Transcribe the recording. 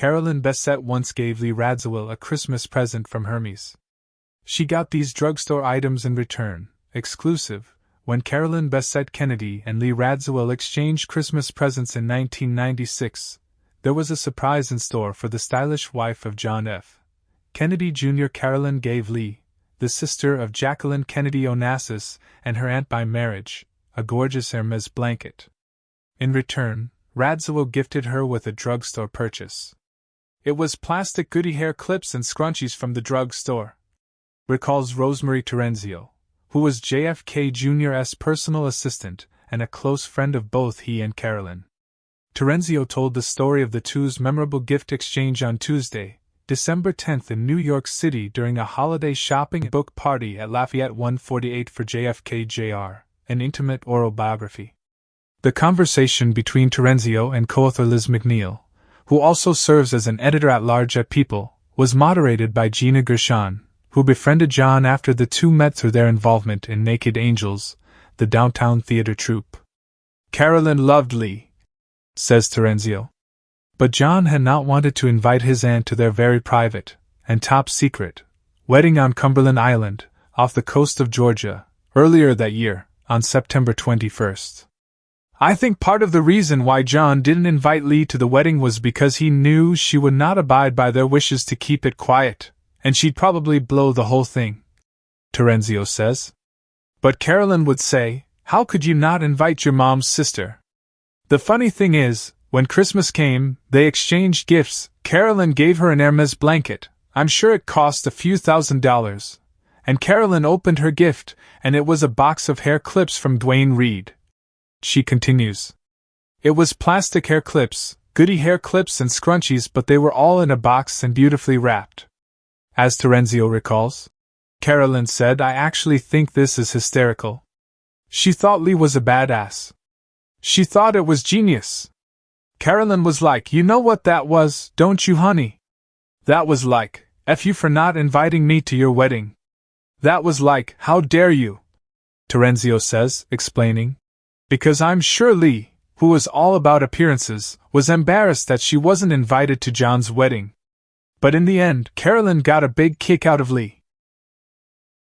Carolyn Bessette once gave Lee Radziwill a Christmas present from Hermes. She got these drugstore items in return, exclusive. When Carolyn Bessette Kennedy and Lee Radziwill exchanged Christmas presents in 1996, there was a surprise in store for the stylish wife of John F. Kennedy Jr. Carolyn gave Lee, the sister of Jacqueline Kennedy Onassis and her aunt by marriage, a gorgeous Hermès blanket. In return, Radziwill gifted her with a drugstore purchase. It was plastic Goody hair clips and scrunchies from the drugstore, recalls RoseMarie Terenzio, who was JFK Jr.'s personal assistant and a close friend of both he and Carolyn. Terenzio told the story of the two's memorable gift exchange on Tuesday, December 10th in New York City during a holiday shopping and book party at Lafayette 148 for JFK Jr., an intimate oral biography. The conversation between Terenzio and co-author Liz McNeil, who also serves as an editor-at-large at People, was moderated by Gina Gershon, who befriended John after the two met through their involvement in Naked Angels, the downtown theater troupe. Carolyn loved Lee, says Terenzio. But John had not wanted to invite his aunt to their very private, and top-secret, wedding on Cumberland Island, off the coast of Georgia, earlier that year, on September 21st. I think part of the reason why John didn't invite Lee to the wedding was because he knew she would not abide by their wishes to keep it quiet, and she'd probably blow the whole thing, Terenzio says. But Carolyn would say, "How could you not invite your mom's sister?" The funny thing is, when Christmas came, they exchanged gifts. Carolyn gave her an Hermes blanket. I'm sure it cost a few $1,000s. And Carolyn opened her gift, and it was a box of hair clips from Duane Reade. She continues. It was plastic hair clips, Goody hair clips and scrunchies, but they were all in a box and beautifully wrapped. As Terenzio recalls, Carolyn said, "I actually think this is hysterical." She thought Lee was a badass. She thought it was genius. Carolyn was like, "You know what that was, don't you, honey? That was like, F you for not inviting me to your wedding. That was like, how dare you?" Terenzio says, explaining. Because I'm sure Lee, who was all about appearances, was embarrassed that she wasn't invited to John's wedding. But in the end, Carolyn got a big kick out of Lee.